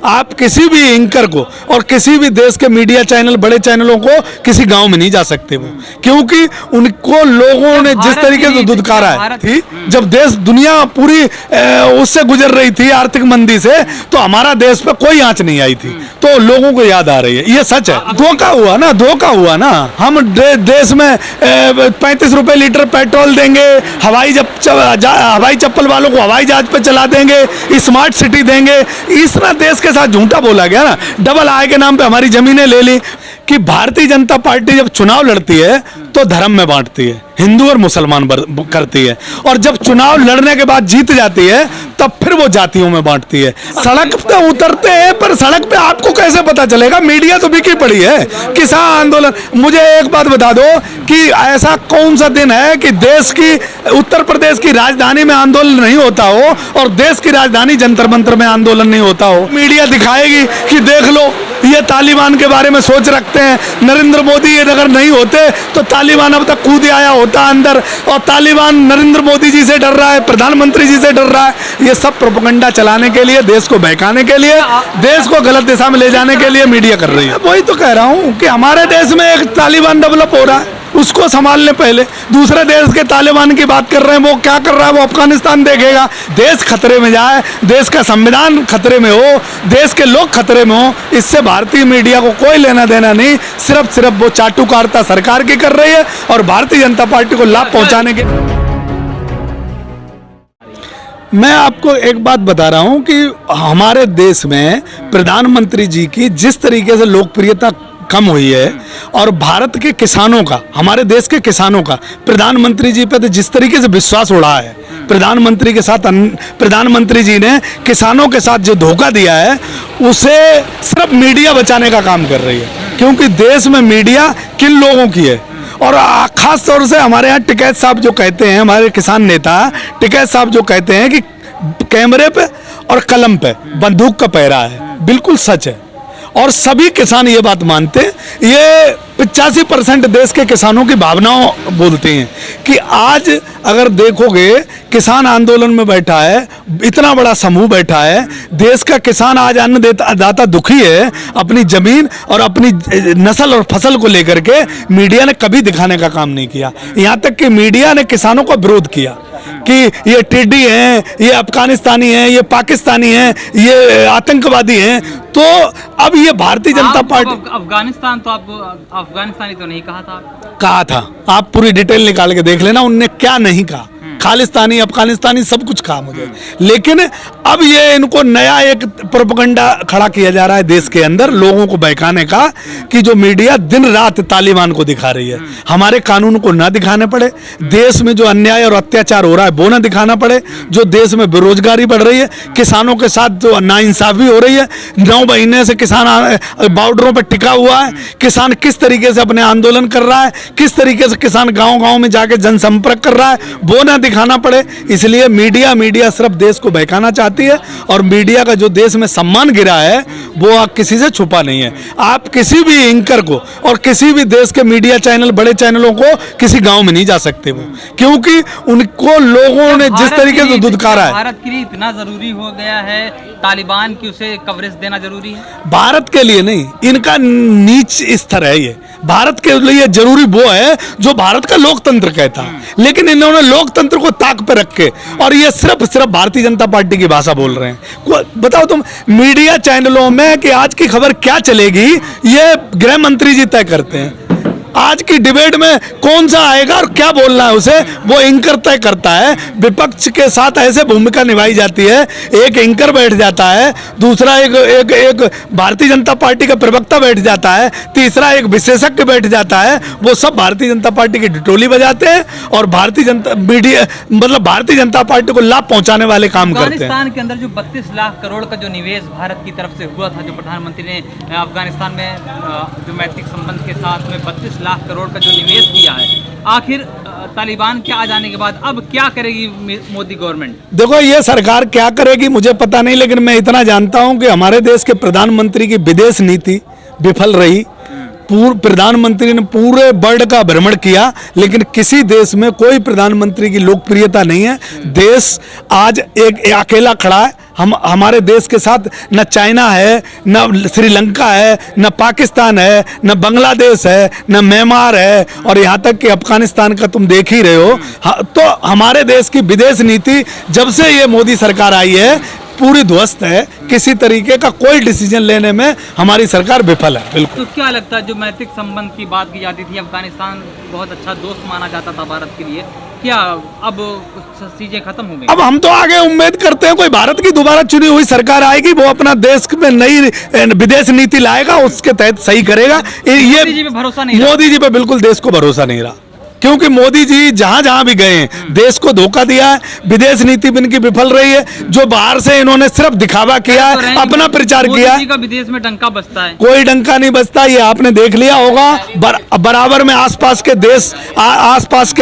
आप किसी भी एंकर को और किसी भी देश के मीडिया चैनल, बड़े चैनलों को किसी गांव में नहीं जा सकते वो, क्योंकि उनको लोगों ने जिस तरीके से दुदकारा है थी, जब देश दुनिया पूरी उससे गुजर रही थी आर्थिक मंदी से, तो हमारा देश पे कोई आंच नहीं आई थी, तो लोगों को याद आ रही है। ये सच है। धोखा हुआ ना। हम देश में 35 रुपए लीटर पेट्रोल देंगे, हवाई चप्पल वालों को हवाई जहाज पे चला देंगे, स्मार्ट सिटी देंगे, इस तरह देश के साथ झूठा बोला गया ना। डबल आय के नाम पे हमारी जमीनें ले ली। कि भारतीय जनता पार्टी जब चुनाव लड़ती है तो धर्म में बांटती है, हिंदू और मुसलमान करती है, और जब चुनाव लड़ने के बाद जीत जाती है तब फिर वो जातियों में बांटती है। सड़क पे उतरते हैं, पर सड़क पे आपको कैसे पता चलेगा? मीडिया तो बिकी पड़ी है। किसान आंदोलन, मुझे एक बात बता दो कि ऐसा कौन सा दिन है कि देश की, उत्तर प्रदेश की राजधानी में आंदोलन नहीं होता हो और देश की राजधानी जंतर मंतर में आंदोलन नहीं होता हो? मीडिया दिखाएगी कि देख लो ये तालिबान के बारे में सोच रखते हैं, नरेंद्र मोदी ये अगर नहीं होते तो तालिबान अब तक कूद आया होता अंदर, और तालिबान नरेंद्र मोदी जी से डर रहा है, प्रधानमंत्री जी से डर रहा है। ये सब प्रोपेगेंडा चलाने के लिए, देश को बहकाने के लिए, देश को गलत दिशा में ले जाने के लिए मीडिया कर रही है। वही तो कह रहा हूँ कि हमारे देश में एक तालिबान डेवलप हो रहा है, उसको संभाल लें पहले। दूसरे देश के तालिबान की बात कर रहे हैं, वो क्या कर रहा है वो अफगानिस्तान देखेगा। देश खतरे में जाए, देश का संविधान खतरे में हो, देश के लोग खतरे में हो, इससे भारतीय मीडिया को कोई लेना देना नहीं। सिर्फ वो चाटुकारिता सरकार की कर रही है और भारतीय जनता पार्टी को लाभ पहुंचाने के। मैं आपको एक बात बता रहा हूं कि हमारे देश में प्रधानमंत्री जी की जिस तरीके से लोकप्रियता कम हुई है, और भारत के किसानों का, हमारे देश के किसानों का प्रधानमंत्री जी पे तो जिस तरीके से विश्वास उड़ा है, प्रधानमंत्री के साथ प्रधानमंत्री जी ने किसानों के साथ जो धोखा दिया है, उसे सिर्फ मीडिया बचाने का काम कर रही है। क्योंकि देश में मीडिया किन लोगों की है, और खास तौर से हमारे यहाँ टिकैत साहब जो कहते हैं, हमारे किसान नेता टिकैत साहब जो कहते हैं कि कैमरे पे और कलम पे बंदूक का पहरा है, बिल्कुल सच है। और सभी किसान ये बात मानते हैं। ये 85% देश के किसानों की भावनाओं बोलती हैं कि आज अगर देखोगे किसान आंदोलन में बैठा है, इतना बड़ा समूह बैठा है, देश का किसान आज अन्नदाता दुखी है अपनी जमीन और अपनी नस्ल और फसल को लेकर के। मीडिया ने कभी दिखाने का काम नहीं किया, यहाँ तक कि मीडिया ने किसानों का विरोध किया कि ये टिड्डी हैं, ये अफगानिस्तानी हैं, ये पाकिस्तानी हैं, ये आतंकवादी हैं। तो अब ये भारतीय जनता पार्टी, अफगानिस्तान तो आप अफगानिस्तानी तो नहीं कहा था, आप पूरी डिटेल निकाल के देख लेना, उनने क्या नहीं कहा। खालिस्तानी, अफगानिस्तानी सब कुछ कहा मुझे। लेकिन अब ये इनको नया एक प्रोपेगेंडा खड़ा किया जा रहा है देश के अंदर, लोगों को बहकाने का, कि जो मीडिया दिन रात तालिबान को दिखा रही है। हमारे कानून को ना दिखाने पड़े, देश में जो अन्याय और अत्याचार हो रहा है वो ना दिखाना पड़े, जो देश में बेरोजगारी बढ़ रही है, किसानों के साथ जो नाइंसाफी हो रही है, 9 महीने से किसान बॉर्डरों पर टिका हुआ है, किसान किस तरीके से अपने आंदोलन कर रहा है, किस तरीके से किसान गाँव-गाँव में जाके जनसंपर्क कर रहा है, वो ना दिखाना पड़े। इसलिए मीडिया सिर्फ देश को बहकाना चाहती है, और मीडिया का जो देश में सम्मान गिरा है वो आप किसी से छुपा नहीं है। आप किसी भी एंकर को और किसी भी देश के मीडिया चैनल, बड़े चैनलों को किसी गांव में नहीं जा सकते वो, क्योंकि उनको लोगों ने जिस तरीके से दुदकारा है। भारत के लिए इतना जरूरी हो गया है तालिबान की उसे कवरेज देना जरूरी है? भारत के लिए नहीं, इनका नीच स्तर है ये। भारत के लिए जरूरी वो है जो भारत का लोकतंत्र कहता है, लेकिन इन्होंने लोकतंत्र को ताक पे रख के, और ये सिर्फ भारतीय जनता पार्टी की भाषा बोल रहे हैं। बताओ तुम, मीडिया चैनलों में कि आज की खबर क्या चलेगी ये गृह मंत्री जी तय करते हैं। आज की डिबेट में कौन सा आएगा और क्या बोलना है उसे वो एंकर तय करता है। विपक्ष के साथ ऐसे भूमिका निभाई जाती है, एक एंकर बैठ जाता है, दूसरा एक भारतीय जनता पार्टी का प्रवक्ता बैठ जाता है, तीसरा एक विशेषज्ञ बैठ जाता है। वो सब भारतीय जनता पार्टी की ढिठोली बजाते हैं और भारतीय जनता पार्टी को लाभ पहुंचाने वाले काम करते हैं। अफगानिस्तान के अंदर जो 32 लाख करोड़ का जो निवेश भारत की तरफ से हुआ था, जो प्रधानमंत्री ने अफगानिस्तान में जो मैत्रिक संबंध के साथ में 32 लाख करोड़ का जो निवेश किया है, आखिर तालिबान के आ जाने के बाद अब क्या करेगी मोदी गवर्नमेंट? देखो, ये सरकार क्या करेगी मुझे पता नहीं, लेकिन मैं इतना जानता हूं कि हमारे देश के प्रधानमंत्री की विदेश नीति विफल रही। प्रधानमंत्री ने पूरे वर्ल्ड का भ्रमण किया, लेकिन किसी देश में कोई प्रधानमंत्री की लोकप्रियता नहीं है। देश आज एक अकेला खड़ा है। हम हमारे देश के साथ न चाइना है, न श्रीलंका है, न पाकिस्तान है, न बांग्लादेश है, न म्यांमार है, और यहाँ तक कि अफगानिस्तान का तुम देख ही रहे हो। तो हमारे देश की विदेश नीति जब से ये मोदी सरकार आई है पूरी ध्वस्त है। किसी तरीके का कोई डिसीजन लेने में हमारी सरकार विफल है। बिल्कुल। तो क्या लगता है, जो मैत्रिक संबंध की बात की जाती थी, अफगानिस्तान बहुत अच्छा दोस्त माना जाता था भारत के लिए, क्या अब चीजें खत्म हो गई? अब हम तो आगे उम्मीद करते हैं कोई भारत की दोबारा चुनी हुई सरकार आएगी, वो अपना देश में नई विदेश नीति लाएगा, उसके तहत सही करेगा। ये मोदी जी पे भरोसा नहीं, मोदी जी पे बिल्कुल देश को भरोसा नहीं रहा, क्योंकि मोदी जी जहां जहां भी गए देश को धोखा दिया है। विदेश नीति इनकी विफल रही है। जो बाहर से इन्होंने सिर्फ दिखावा किया है, अपना प्रचार किया है। का विदेश में डंका बजता है, कोई डंका नहीं बजता, ये आपने देख लिया होगा। बराबर में आसपास के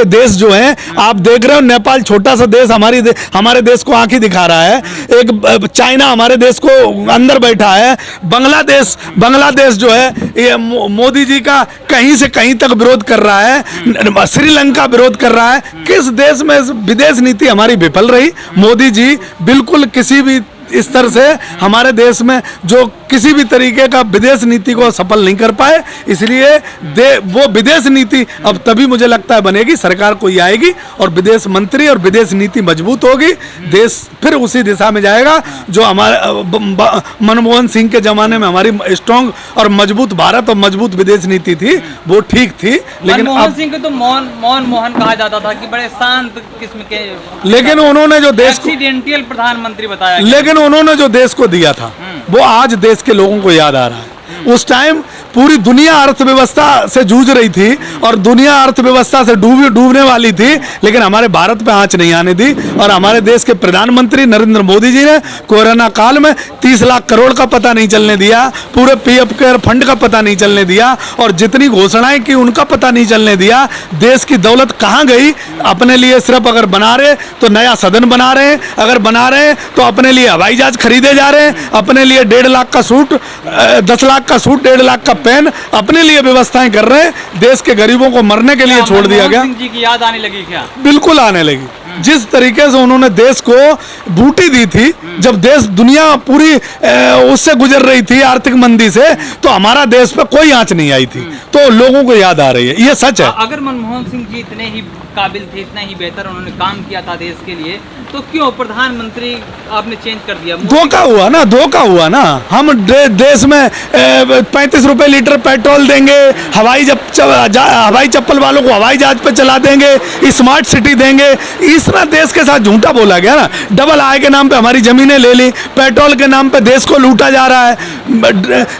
देश जो हैं, आप देख रहे हो, नेपाल छोटा सा देश हमारे देश को आंखें दिखा रहा है। एक चाइना हमारे देश को अंदर बैठा है। बांग्लादेश जो है ये मोदी जी का कहीं से कहीं तक विरोध कर रहा है। श्रीलंका विरोध कर रहा है। किस देश में विदेश नीति हमारी विफल रही? मोदी जी बिल्कुल किसी भी स्तर से हमारे देश में जो किसी भी तरीके का विदेश नीति को सफल नहीं कर पाए, इसलिए वो विदेश नीति अब तभी मुझे लगता है बनेगी, सरकार कोई आएगी और विदेश मंत्री और विदेश नीति मजबूत होगी, देश फिर उसी दिशा में जाएगा जो हमारे मनमोहन सिंह के जमाने में हमारी स्ट्रांग और मजबूत भारत और मजबूत विदेश नीति थी, वो ठीक थी। लेकिन मनमोहन सिंह को तो मोहन कहा जाता था कि बड़े शांत किस्म के, लेकिन उन्होंने जो देश को एक्सीडेंटल प्रधानमंत्री बताया, लेकिन उन्होंने जो देश को दिया था वो आज देश के लोगों को याद आ रहा है। उस टाइम पूरी दुनिया अर्थव्यवस्था से जूझ रही थी और दुनिया अर्थव्यवस्था से डूबने वाली थी, लेकिन हमारे भारत पे आंच नहीं आने दी। और हमारे देश के प्रधानमंत्री नरेंद्र मोदी जी ने कोरोना काल में 30 लाख करोड़ का पता नहीं चलने दिया, पूरे पीएफ केयर फंड का पता नहीं चलने दिया, और जितनी घोषणाएं की उनका पता नहीं चलने दिया। देश की दौलत कहाँ गई? अपने लिए सिर्फ अगर बना रहे तो नया सदन बना रहे हैं, अगर बना रहे हैं तो अपने लिए हवाई जहाज खरीदे जा रहे हैं, अपने लिए 1.5 लाख का सूट, 10 लाख का सूट, 1.5 लाख का पेन अपने लिए व्यवस्थाएं कर रहे हैं। देश के गरीबों को मरने के लिए छोड़ दिया गया। मनमोहन सिंह जी की याद आने लगी क्या? बिल्कुल आने लगी। जिस तरीके से उन्होंने देश को बूटी दी थी, जब देश दुनिया पूरी उससे गुजर रही थी आर्थिक मंदी से, तो हमारा देश पे कोई आंच नहीं आई थी, तो लोगों को याद आ रही है, ये सच है। अगर मनमोहन सिंह जी इतने ही काबिल थे, इतना ही बेहतर उन्होंने काम किया था देश के लिए, तो क्यों प्रधानमंत्री आपने चेंज कर दिया? धोखा हुआ ना। हम देश में 35 रुपए लीटर पेट्रोल देंगे, हवाई चप्पल वालों को हवाई जहाज पे चला देंगे, स्मार्ट सिटी देंगे, इसना देश के साथ झूठा बोला गया ना। डबल आय के नाम पे हमारी जमीनें ले ली, पेट्रोल के नाम पे देश को लूटा जा रहा है,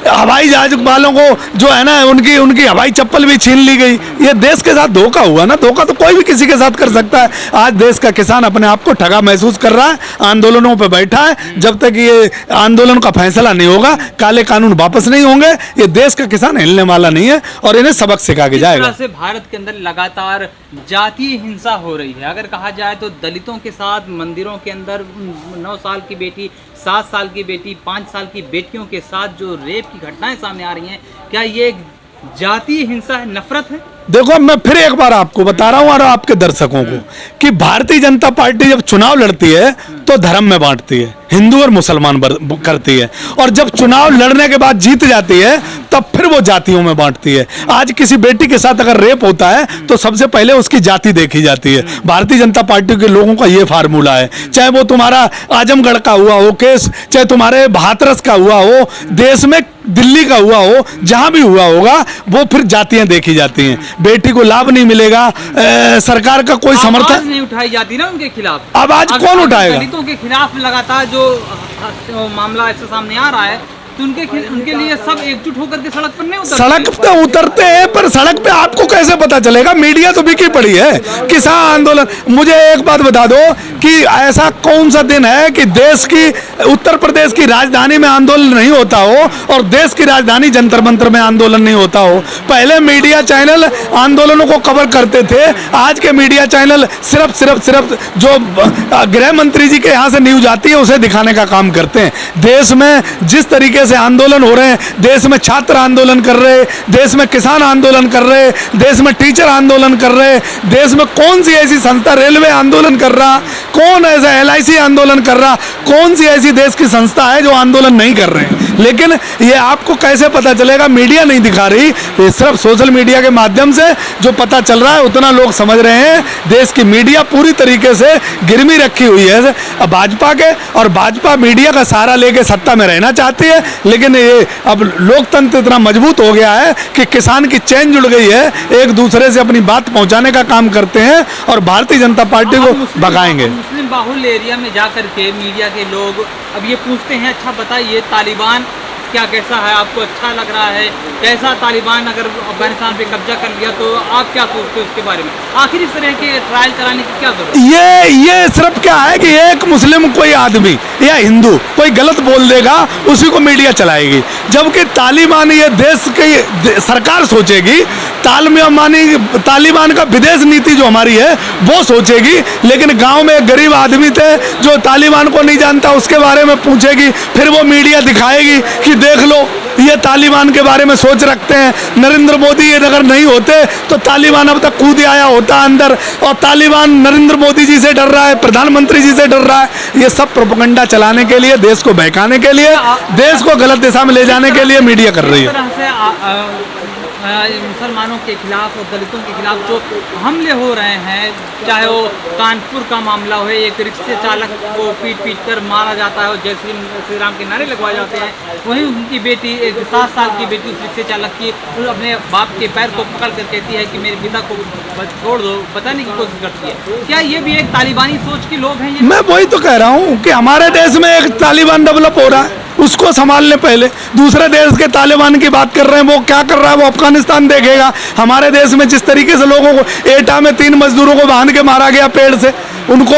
हवाई जहाज वालों को जो है ना उनकी हवाई चप्पल भी छीन ली गई। ये देश के साथ धोखा हुआ ना। धोखा तो कोई भी किसी के साथ कर सकता है। आज देश का किसान अपने आप को ठगा महसूस कर रहा है, आंदोलनों पे बैठा है। जब तक ये आंदोलन का फैसला नहीं होगा, काले कानून वापस नहीं होंगे, ये देश का किसान हिलने वाला नहीं है और इन्हें सबक सिखा के जाएगा। इस तरह से भारत के अंदर लगातार जातीय हिंसा हो रही है। अगर कहा जाए तो दलितों के साथ मंदिरों के अंदर 9 साल की बेटी, 7 साल की बेटी, 5 साल की बेटियों के साथ जो रेप की घटनाएं सामने आ रही हैं, क्या ये जातीय हिंसा है, नफरत है? देखो, मैं फिर एक बार आपको बता रहा हूं और आपके दर्शकों को कि भारतीय जनता पार्टी जब चुनाव लड़ती है तो धर्म में बांटती है, हिंदू और मुसलमान करती है, और जब चुनाव लड़ने के बाद जीत जाती है तब फिर वो जातियों में बांटती है। आज किसी बेटी के साथ अगर रेप होता है तो सबसे पहले उसकी जाति देखी जाती है। भारतीय जनता पार्टी के लोगों का ये फार्मूला है। चाहे वो तुम्हारा आजमगढ़ का हुआ हो केस, चाहे तुम्हारे हाथरस का हुआ हो, देश में दिल्ली का हुआ हो, जहां भी हुआ होगा, वो फिर जातियां देखी जाती हैं। बेटी को लाभ नहीं मिलेगा, सरकार का कोई समर्थन आवाज नहीं उठाई जाती ना उनके खिलाफ। आवाज कौन उठाएगा? दलितों के खिलाफ लगातार जो मामला ऐसे सामने आ रहा है, तो उनके लिए सब एकजुट होकर के सड़क पर नहीं उतरते? सड़क पे उतरते हैं, पर सड़क पे आपको कैसे पता चलेगा? मीडिया तो बिकी पड़ी है। किसान आंदोलन, मुझे एक बात बता दो कि ऐसा कौन सा दिन है कि देश की, उत्तर प्रदेश की राजधानी में आंदोलन नहीं होता हो और देश की राजधानी जंतर मंतर में आंदोलन नहीं होता हो? पहले मीडिया चैनल आंदोलनों को कवर करते थे, आज के मीडिया चैनल सिर्फ जो गृह मंत्री जी के यहाँ से न्यूज आती है उसे दिखाने का काम करते हैं। देश में जिस तरीके से आंदोलन हो रहे हैं, देश में छात्र आंदोलन कर रहे, देश में किसान आंदोलन कर रहे, देश में टीचर आंदोलन कर रहे, देश में कौन सी ऐसी संस्था, रेलवे आंदोलन कर रहा, कौन ऐसा LIC आंदोलन कर रहा, कौन सी ऐसी देश की संस्था है जो आंदोलन नहीं कर रहे हैं? लेकिन ये आपको कैसे पता चलेगा? मीडिया नहीं दिखा रही, ये सिर्फ सोशल मीडिया के माध्यम से जो पता चल रहा है उतना लोग समझ रहे हैं। देश की मीडिया पूरी तरीके से गिरवी रखी हुई है भाजपा के, और भाजपा मीडिया का सहारा लेके सत्ता में रहना चाहती है। लेकिन ये अब लोकतंत्र इतना मजबूत हो गया है कि किसान की चैन जुड़ गई है, एक दूसरे से अपनी बात पहुंचाने का काम करते हैं और भारतीय जनता पार्टी को भगाएंगे। मुस्लिम बाहुल्य एरिया में जाकर के मीडिया के लोग अब ये पूछते हैं, अच्छा बताइए तालिबान क्या कैसा है, आपको अच्छा लग रहा है? कैसा तालिबान अगर अफगानिस्तान पे कब्जा कर लिया तो आप क्या सोचते हो उसके बारे में? आखिर इस तरह के ट्रायल कराने की क्या जरूरत है? ये सिर्फ क्या है कि एक मुस्लिम कोई आदमी या हिंदू कोई गलत बोल देगा, उसी को मीडिया चलाएगी, जबकि तालिबान ये देश की सरकार सोचेगी, तालिबान का विदेश नीति जो हमारी है वो सोचेगी। लेकिन गांव में एक गरीब आदमी थे जो तालिबान को नहीं जानता, उसके बारे में पूछेगी, फिर वो मीडिया दिखाएगी कि देख लो ये तालिबान के बारे में सोच रखते हैं। नरेंद्र मोदी ये अगर नहीं होते तो तालिबान अब तक कूद आया होता अंदर, और तालिबान नरेंद्र मोदी जी से डर रहा है, प्रधानमंत्री जी से डर रहा है। ये सब प्रोपेगेंडा चलाने के लिए, देश को बहकाने के लिए, देश को गलत दिशा में ले जाने के लिए मीडिया कर रही है। मुसलमानों के खिलाफ और दलितों के खिलाफ जो हमले हो रहे हैं, चाहे वो कानपुर का मामला हो, एक रिक्शे चालक को पीट कर मारा जाता है और जय श्री राम के नारे लगवाए जाते हैं, वहीं उनकी बेटी, एक 7 साल की बेटी उस रिक्शे चालक की अपने बाप के पैर को पकड़ कर कहती है कि मेरे पिता को छोड़ दो, बताने की कोशिश करती है। क्या ये भी एक तालिबानी सोच के लोग हैं? मैं वही तो कह रहा हूँ कि हमारे देश में एक तालिबान डेवलप हो रहा है, उसको संभालने पहले दूसरे देश के तालिबान की बात कर रहे हैं, वो क्या कर रहा है वो अफगानिस्तान देखेगा। हमारे देश में जिस तरीके से लोगों को एटा में 3 मजदूरों को बांध के मारा गया पेड़ से, उनको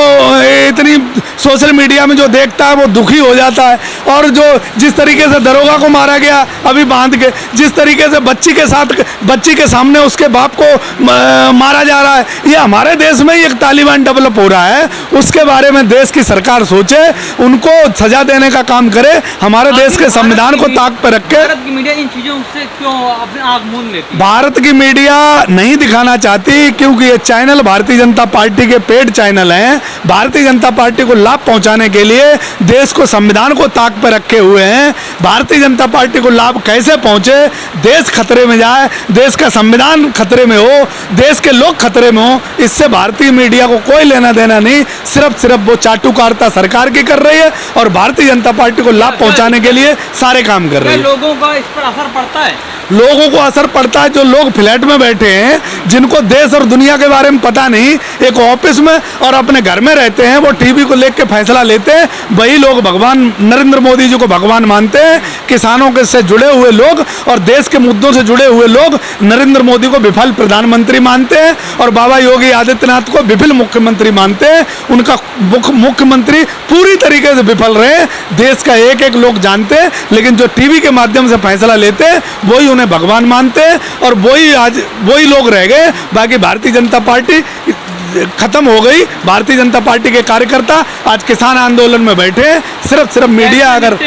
इतनी सोशल मीडिया में जो देखता है वो दुखी हो जाता है। और जो जिस तरीके से दरोगा को मारा गया अभी बांध के, जिस तरीके से बच्ची के सामने उसके बाप को मारा जा रहा है, ये हमारे देश में ही एक तालिबान डेवलप हो रहा है। उसके बारे में देश की सरकार सोचे, उनको सजा देने का काम करे, हमारे देश के संविधान को ताक पर रख के। भारत की मीडिया इन चीजों से क्यों अपने आँख मूंद लेती है? भारत की मीडिया नहीं दिखाना चाहती क्योंकि ये चैनल भारतीय जनता पार्टी के पेड चैनल हैं। भारतीय जनता पार्टी को लाभ पहुंचाने के लिए देश को, संविधान को ताक पर रखे हुए हैं। भारतीय जनता पार्टी को लाभ कैसे पहुंचे, देश खतरे में जाए, देश का संविधान खतरे में हो, देश के लोग खतरे में हो, इससे भारतीय मीडिया को कोई लेना देना नहीं। सिर्फ वो चाटुकारिता सरकार की कर रही है और भारतीय जनता पार्टी को लाभ पहुंचाने के लिए सारे काम कर रही है। लोगों का इस पर असर पड़ता है? लोगों को असर पड़ता है। जो लोग फ्लैट में बैठे हैं, जिनको देश और दुनिया के बारे में पता नहीं, एक ऑफिस में और अपने घर में रहते हैं, वो टीवी को लेकर फैसला लेते हैं, वही लोग भगवान नरेंद्र मोदी जी को भगवान मानते हैं। किसानों के से जुड़े हुए लोग और देश के मुद्दों से जुड़े हुए लोग नरेंद्र मोदी को विफल प्रधानमंत्री मानते हैं और बाबा योगी आदित्यनाथ को विफल मुख्यमंत्री मानते हैं। उनका मुख्यमंत्री पूरी तरीके से विफल रहे, देश का एक एक लोग जानते हैं। लेकिन जो टीवी के माध्यम से फैसला लेते हैं वही उन्हें भगवान मानते हैं और वही लोग रह गए। बाकी भारतीय जनता पार्टी खत्म हो गई। भारतीय जनता पार्टी के कार्यकर्ता आज किसान आंदोलन में बैठे हैं। सिर्फ मीडिया अगर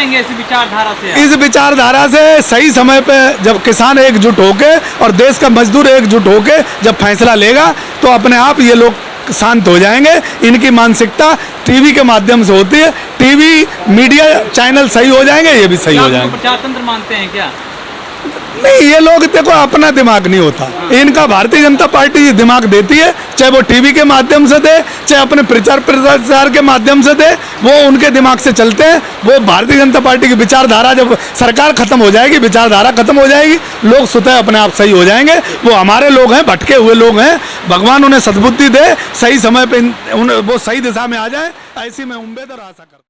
इस विचारधारा से सही समय पे जब किसान एकजुट होके और देश का मजदूर एकजुट होके जब फैसला लेगा तो अपने आप ये लोग शांत हो जाएंगे। इनकी मानसिकता टीवी के माध्यम से होती है, टीवी मीडिया चैनल सही हो जाएंगे, ये भी सही हो जाएंगे। प्रचार तंत्र मानते हैं क्या? नहीं, ये लोग देखो अपना दिमाग नहीं होता, इनका भारतीय जनता पार्टी दिमाग देती है, चाहे वो टीवी के माध्यम से दे, चाहे अपने प्रचार प्रसार के माध्यम से दे, वो उनके दिमाग से चलते हैं। वो भारतीय जनता पार्टी की विचारधारा जब सरकार खत्म हो जाएगी, विचारधारा खत्म हो जाएगी, लोग स्वतः अपने आप सही हो जाएंगे। वो हमारे लोग हैं, भटके हुए लोग हैं, भगवान उन्हें सद्बुद्धि दे, सही समय पे वो सही दिशा में आ जाए, ऐसी मैं उम्मीद और आशा करता हूं।